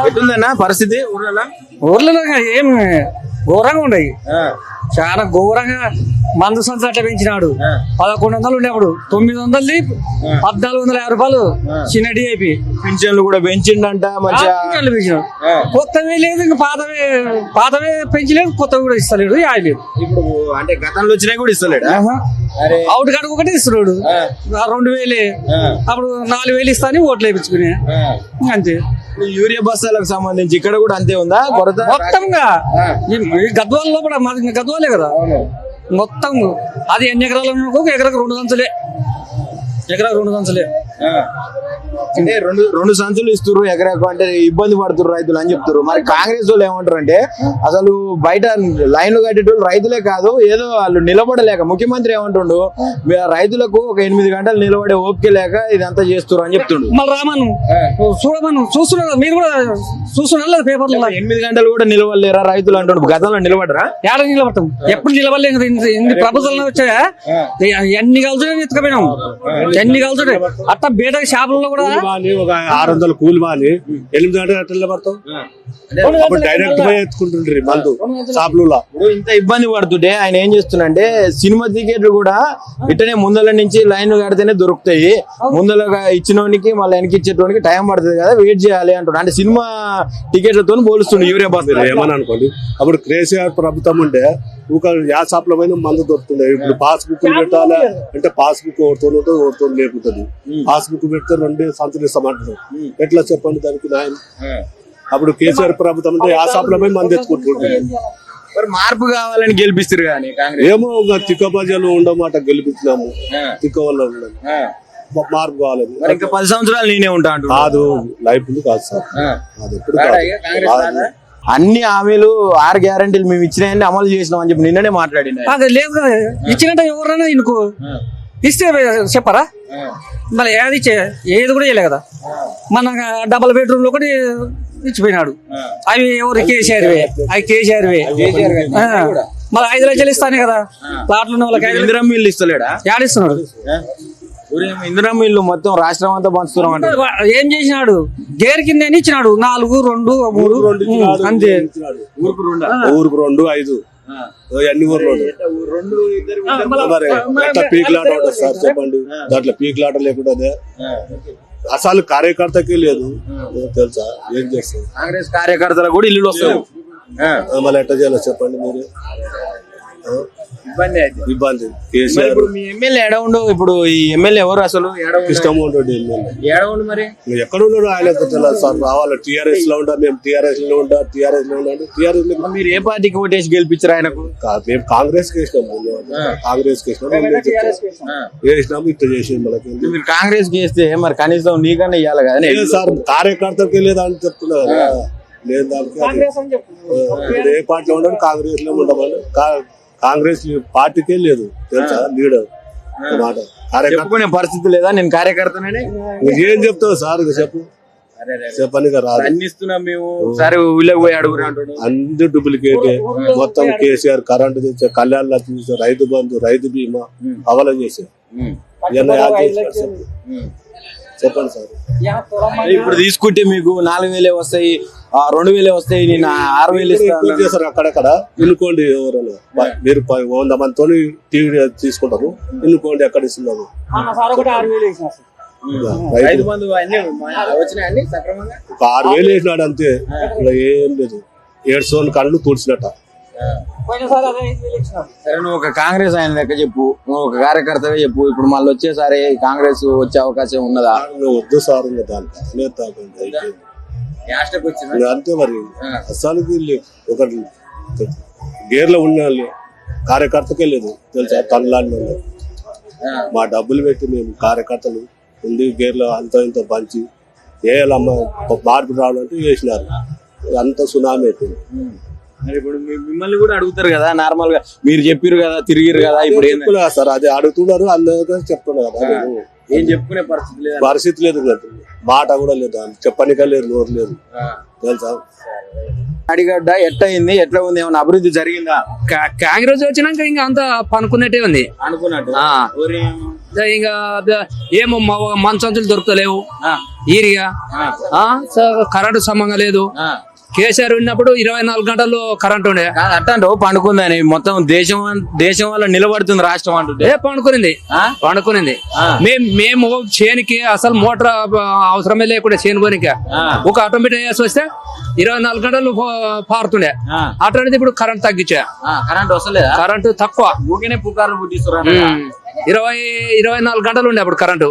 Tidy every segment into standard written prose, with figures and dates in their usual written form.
ఎట్లుందన్నా పరిస్థితి ఊర్లలో ఏం ఘోరంగా ఉన్నాయి, చాలా ఘోరంగా. మందు సంచులు అట్లా పెంచినాడు. 1100 ఉండేప్పుడు 900 1450 రూపాయలు చిన్న డిఐపి. పింఛన్లు కూడా పెంచిండంట మంచిగా. పెంచినాడు, కొత్తవే లేదు, ఇంకా పాతవే పెంచలేదు, కొత్తవి కూడా ఇస్తలేడు. లేదు ఇప్పుడు అంటే గతంలో వచ్చినాయి కూడా ఇస్తలేడు. అవుట్ కాడికి ఒకటి ఇస్తున్నాడు, 2000. అప్పుడు 4000 ఇస్తాని ఓట్లు వేయించుకునే అంతే. యూరియా బస్తాలకు సంబంధించి ఇక్కడ కూడా అంతే ఉందా కొరత? మొత్తంగా గద్వాలలో కూడా మాది గద్వాలే కదా మొత్తం. అది ఎన్ని ఎకరాలు ఎకరకు 2 సంచులే, ఎకరకు 2 సంచులే. అంటే రెండు సంచులు ఇస్తున్నారు ఎకరాకు, అంటే ఇబ్బంది పడుతున్నారు రైతులు అని చెప్తారు. మరి కాంగ్రెస్ వాళ్ళు ఏమంటారు అంటే అసలు బయట లైన్లు కట్టేటోళ్ళు రైతులే కాదు, ఏదో వాళ్ళు నిలబడలేక. ముఖ్యమంత్రి ఏమంటుండు, రైతులకు ఒక 8 గంటలు నిలబడే ఓపిక లేక ఇదంతా చేస్తున్నారు అని చెప్తుండు. మళ్ళీ రామను చూడమను, చూస్తున్నారు మీరు కూడా చూస్తున్నారు పేపర్లో. 8 గంటలు కూడా నిలబడలేరా రైతులు అంటుండు. గతంలో నిలబడరా? ఏడ నిలబడతాం, ఎప్పుడు నిలబడలేదు. ఇన్ని ప్రభుత్వాలు వచ్చాయా, ఎన్ని కలుసుడే ఎత్తుకపోయినాం, ఎన్ని కలుసుడే. అట్లా బేట షాపులలో కూడా ఒక 600 కూలి బాని 8 గంటలు అట్లా నిలబడతాం. డైరెక్ట్ గా ఎత్తుకుంటుండ్రి మందు షాపులలో. ఇంత ఇబ్బంది పడుతుంటే ఆయన ఏం చేస్తున్నంటే సినిమా టికెట్లు కూడా ఇట్టనే ముందల నుంచి లైన్ కడితేనే దొరుకుతాయి, ముందలగా ఇచ్చినోనికి మళ్ళీ వెనక్కి ఇచ్చేటోనికి టైం పడుతుంది కదా, వెయిట్ చేయాలి అంటున్నాడు. అంటే సినిమా టికెట్లతో పోలుస్తుండే యూరియా బస్. ఏమని అనుకోండి, అప్పుడు కేసీఆర్ ప్రభుత్వం ఉంటే ఒక షాప్ లో పైన మందు దొరుకుతుండే. ఇప్పుడు పాస్బుక్ పెట్టాలి అంటే పాస్బుక్ ఓడుతూ లేకుంటుంది. పాస్బుక్ పెడితే 2 సంచులు ఇస్తామంటున్నారు. ఎట్లా చెప్పండి దానికి న్యాయం? అప్పుడు కేసీఆర్ ప్రభుత్వం అంటే ఆ షాప్ లో పోయి మంది తెచ్చుకుంటుంటారు. మరి మార్పు కావాలని గెలిపిస్తారు కానీ ఏమో తిక్క ప్రజలు ఉండమాట గెలిపించినాము, తిక్క వల్ల ఉండదు. మార్పు కావాలని ఇంకా 10 సంవత్సరాలు నేనే ఉంటా అంటు కాదు, లైఫ్ ఉంది కాదు సార్. అది ఎప్పుడు అన్ని హామీలు 6 గ్యారంటీలు మేము ఇచ్చినాయని అమలు చేసినాం అని చెప్పి నిన్ననే మాట్లాడింది. అది లేదు కదా, ఇచ్చినట్టు ఎవరైనా ఇనుకో ఇస్తే చెప్పరా? మళ్ళీ ఏది ఏది కూడా చేయలే కదా. మన డబుల్ బెడ్రూమ్ లో ఒకటి ఇచ్చిపోయినాడు. అవి ఎవరు? కేసీఆర్వే. అవి కేసీఆర్వే. మళ్ళీ 5 లక్షలు ఇస్తానే కదా ప్లాట్లు ఉన్న వాళ్ళకి. ఇందిరా మిల్లు ఇస్తలేడా? ఏడిస్తున్నాడు ఇందిరా మిల్లు మొత్తం రాష్ట్రం అంతా పంచుతున్నాం అంటే ఏం చేసినాడు? గేర్ కింద ఇచ్చినాడు 4, 2, 3 అంతే. ఊరుకు 2, 5 అన్ని ఊర్లో ఎట్లా పీకులాట ఉంటుంది సార్ చెప్పండి? దాంట్లో పీకులాట లేకుండా అసలు కార్యకర్తకే లేదు తెలుసా? ఏం చేస్తారు? కాంగ్రెస్ కార్యకర్తలకు కూడా ఇల్లు వస్తాయి. మళ్ళీ ఎట్లా చేయాలో చెప్పండి మీరు? ఇబ్బంది. ఇప్పుడు మీ ఎమ్మెల్యే ఎడ ఉండు? ఇప్పుడు ఈ ఎమ్మెల్యే ఎవరు అసలు? కృష్ణమోహన్ రెడ్డి ఎమ్మెల్యే మరి ఎక్కడ ఉన్నాడు ఆయన తెలియదు సార్. రావాలి టీఆర్ఎస్ లో ఉంటా, మేము టీఆర్ఎస్ లో ఉంటా, టీఆర్ఎస్ లో ఉంటాం. టీఆర్ఎస్ లో మీరు ఏ పార్టీకి ఓటేసి గెలిపించారు ఆయనకు? మేము కాంగ్రెస్ కి వేసినాము. కాంగ్రెస్ కి వేసినాము. ఇట్లా చేసి మనకి మీరు కాంగ్రెస్ కి వేస్తే మరి కనీసం నీకన్నా ఇవ్వాలి కదా సార్. కార్యకర్తకి లేదా అని చెప్తున్నారు లేదు. దానికి ఏ పార్టీలో ఉండదు, కాంగ్రెస్ లో ఉండమని. కాంగ్రెస్ పార్టీకే లేదు తెలుసా లీడర్ మాట. చెప్పుకునే పరిస్థితి లేదా? నేను కార్యకర్తనే. ఏం చెప్తావు సార్? చెప్పు చెప్పని రాదు. అన్ని ఇస్తున్నాం మేము. సరే ఊళ్ళకి పోయి అడుగురా అంటాడు. అన్ని డూప్లికేట్. మొత్తం కేసీఆర్ కరెంటు తెచ్చే, కళ్యాణ్ లక్ష్మి తెచ్చే, రైతు బంధు, రైతు బీమా అవలం చేశారు. చెప్పండి సార్. ఇప్పుడు తీసుకుంటే మీకు 4000 వస్తాయి, 2000 వస్తాయి, నేను 6000 ఇస్తాను సార్. అక్కడక్కడ ఎన్నుకోండి. ఎవరైనా మీరు 100 మందితో టీవీ తీసుకుంటారు, ఎన్నుకోండి ఎక్కడ ఇస్తున్నారు. 6000 వేసినాడు అంతే. ఇక్కడ ఏం లేదు. 700 కళ్ళు తుడిచినట్ట. సరే నువ్వు ఒక కాంగ్రెస్ ఆయన లెక్క చెప్పు, నువ్వు ఒక కార్యకర్తగా చెప్పు. ఇప్పుడు మళ్ళీ వచ్చేసారి కాంగ్రెస్ వచ్చే అవకాశం ఉన్నదా? వద్దు సార్. అంతే మరి. అసలు ఒక గేర్లో ఉన్న కార్యకర్తకే లేదు తెలుసా? తనలాంటి మా డబ్బులు పెట్టి మేము కార్యకర్తలు ఉండి గేర్లో అంత ఇంత పంచి వేయాలమ్మ మార్పు రావాలంటే వేసినారు. అంత సునామీ అయిపోయింది. ఇప్పుడు మిమ్మల్ని కూడా అడుగుతారు కదా నార్మల్ గా, మీరు చెప్పారు కదా, తిరిగిరు కదా. ఇప్పుడు చెప్తున్నా సార్, అది అడుగుతున్నారు అందరూ చెప్తున్నా కదా. ఏం చెప్పుకునే పరిస్థితి లేదు కదా, మాట కూడా లేదు, చెప్పనిక లేదు, నోరు లేదు తెలుసా? అడిగడ్డ ఎట్లా అయింది, ఎట్లా ఉంది, ఏమన్నా అభివృద్ధి జరిగిందా? కాంగ్రెస్ వచ్చినాక ఇంకా అంతా పనుకున్నట్టే ఉంది. అనుకున్నట్టు ఇంకా ఏమో మంచంచులు దొరుకుతలేవు ఈరిగా కరెంటు సమంగా లేదు. కేసీఆర్ ఉన్నప్పుడు 24 గంటలు కరెంట్ ఉండే. అట్టంటే పండుకుందని మొత్తం దేశం వల్ల నిలబడుతుంది రాష్ట్రం అంటుంటే పండుకునింది. మేము చేనికి అసలు మోటార్ అవసరమే లేకుండా చేను పోనీకి ఒక ఆటోమేటిక్ వేసి వస్తే 24 గంటలు పారుతుండే. అటువంటిది ఇప్పుడు కరెంట్ తగ్గించా. కరెంట్ వస్తలేదా? కరెంటు తక్కువ. ఊరినే పుకార్లు పుట్టిస్తున్నారు. 24 గంటలు ఉండే అప్పుడు కరెంటు.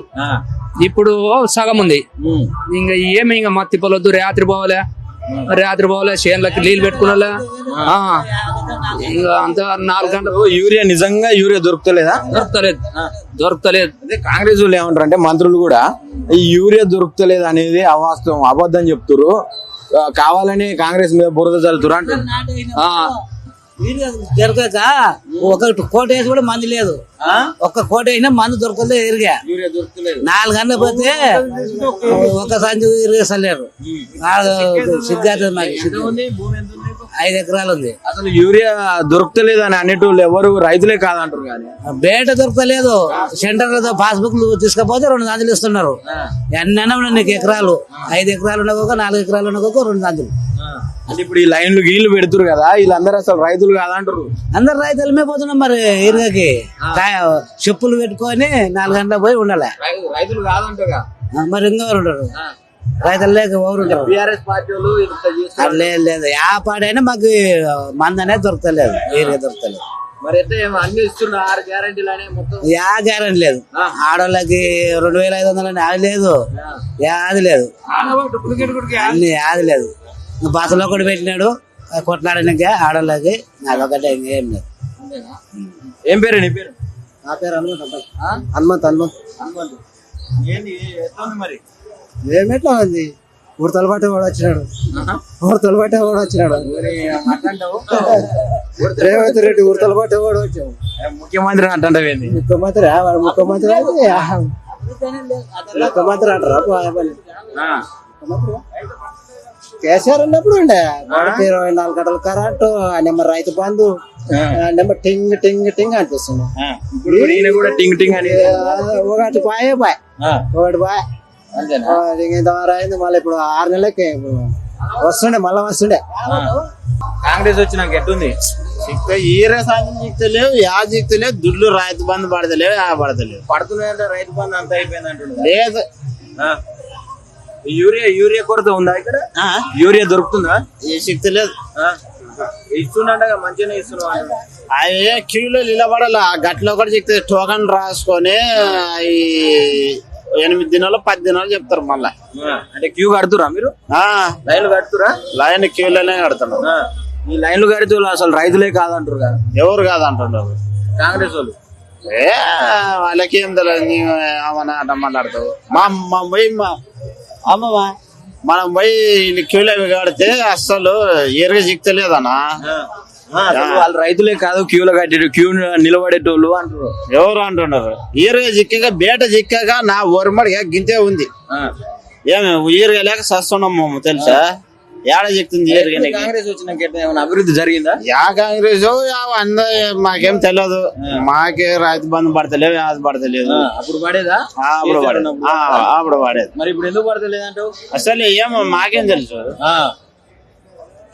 ఇప్పుడు సగం ఉంది. ఇంకా ఏమి ఇంకా మత్తి పొలొద్దు, రాత్రి పోవాలే చేనులకి నీళ్ళు పెట్టుకున్నా ఇంకా అంత 4 గంటలు. యూరియా దొరుకుతలేదా? దొరుకుతలేదు. అదే కాంగ్రెస్ వాళ్ళు ఏమంటారు అంటే మంత్రులు కూడా ఈ యూరియా దొరుకుతలేదు అనేది అవాస్తవం, అబద్ధం చెప్తున్నారు, కావాలని కాంగ్రెస్ మీద బురద చల్లుతురు అంటారు. దొరకక ఒక కోట వేసి కూడా మంది లేదు. ఒక్క కోట వేసినా మందు దొరకలేదు. ఇరిగా 4 గంటలు పోతే ఒక సంచి ఇరిగేసలేరు. సిద్ధార్థ 5 ఎకరాలు ఉంది. అసలు యూరియా దొరుకుతలేదు అని అనేటోళ్ళు ఎవరు రైతులే కాదంటారు. కానీ బయట దొరకలేదు. సెంటర్ లో పాస్బుక్ తీసుకపోతే 2 సంచులు ఇస్తున్నారు. ఎన్న నీకు ఎకరాలు 5 ఎకరాలు ఉండక 4 ఎకరాలు ఉండక 2 సంచులు. అంటే ఇప్పుడు ఈ లైన్లు గీళ్లు పెడుతురు కదా, వీళ్ళందరూ అసలు రైతులు కాదంటారు. అందరు రైతులమే పోతున్నాం. మరి ఇరుగకి చెప్పులు పెట్టుకొని 4 గంటలకు పోయి ఉండాలి. రైతులు కాదంటారు. మరి ఇంకెవరు ఉంటారు? రైతులు లేక ఎవరు ఉంటారు? టీఆర్ఎస్ పార్టీ వాళ్ళు లేదు. ఆ పాడైనా మాకు మంది అనేది దొరకలేదు. ఏరియా దొరకలేదు. మరి అయితే అన్ని ఇస్తున్నారు 6 గ్యారెంటీలు అనే మొత్తం. యా గ్యారెంటీ లేదు. ఆడవాళ్ళకి 2500 అని అది లేదు. అది లేదు. అన్ని అది లేదు. బస్సులో కూడా పెట్టినాడు కొట్లాడడానికి ఆడవాళ్ళకి. అదొకటే ఇంకేం లేదు. ఏం పేరు నీ పేరు? నా పేరు హనుమంత్. మరి ఏమెట్లా ఉంది? ఉడతలు పట్టే వాడు వచ్చినాడు. రేవంత్ రెడ్డి ఉడతలు పట్టేవాడు వచ్చాడు. ముఖ్యమంత్రి అంటావేంది? ముఖ్యమంత్రి అంటారా? కేసీఆర్ ఉన్నప్పుడు ఉండే 24 గంటల current, number Rythu Bandhu, number టింగ్ టింగ్ టింగ్ అనిపిస్తుంది. ఒకటి పాయే ఇంతవరకు అయింది. మళ్ళీ ఇప్పుడు 6 నెలలకి వస్తుండే. కాంగ్రెస్ వచ్చినాక ఎట్టుంది? ఈరే సాయం జిక్తలేవు, యా జిక్తలేవు. దుడ్లు రైతు బంధు పడతలేవు, యా పడతలేవు. పడుతున్నాయంటే రైతు బంధు అంత అయిపోయింది అంటున్నారు. లేదు. యూరియా కొరత ఉందా ఇక్కడ? యూరియా దొరుకుతుందా? ఏ శక్తి లేదు. ఇస్తుండ మంచిగానే ఇస్తున్నా. అవి క్యూలో నిలబడాల. గట్లో కూడా చెప్తే టోకన్ రాసుకొని 8 దినాలు 10 దినాలు చెప్తారు. మళ్ళా అంటే క్యూ కడుతురా మీరు? లైన్లు కడుతురా? లైన్ క్యూలోనే కడుతున్నాం. ఈ లైన్లు కడితే అసలు రైతులే కాదంటారు కదా. ఎవరు కాదంటున్నారు? కాంగ్రెస్ వాళ్ళు. వాళ్ళకి ఏం తెలియదు. అట మాట్లాడతావు. అమ్మమ్మా మనం పోయి క్యూలో కడితే అస్సలు ఎరుగ చిక్తలేదన్నా. వాళ్ళు రైతులే కాదు, క్యూలో కట్టి క్యూ నిలబడేటోళ్ళు అంటారు. ఎవరు అంటున్నారు? ఈరగా చిక్కగా బేట చిక్కగా నా ఒరమడిగా గింతే ఉంది. ఏమి ఈరగా లేక సస్తున్నాము తెలుసా? ఏడ చెప్తుంది కాంగ్రెస్ వచ్చినాక ఏమైనా అభివృద్ధి జరిగిందా? యా కాంగ్రెస్ అంద మాకేం తెలియదు. మాకే రైతు బంధు పడతలేవు, యాది పడతలేదు. అప్పుడు పడేదా? అప్పుడు పడేది. మరి ఇప్పుడు ఎందుకు పడతలేదు? అసలు ఏమో మాకేం తెలుసు.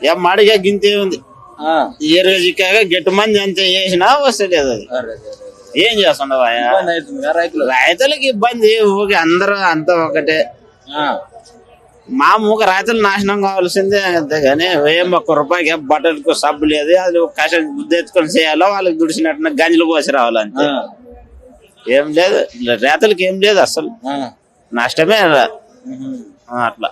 ఏం మడిగా గింతే ఉంది. ఈరగా చిక్కాక గట్టి మంది ఎంత చేసినా వస్తలేదు. అది ఏం చేస్తుండవా? రైతులకి ఇబ్బంది. ఊకే అందరూ అంతా ఒకటే. మా మూక రైతులు నాశనం కావాల్సిందే అంతేగాని ఏం ₹1 బట్టలకు సబ్బు లేదు. అది కష్టం బుద్ధి ఎత్తుకొని చేయాలో వాళ్ళకి దుడిచినట్టు గంజలు కోసి రావాలంటే ఏం లేదు. రైతులకి ఏం లేదు. అసలు నష్టమే అట్లా.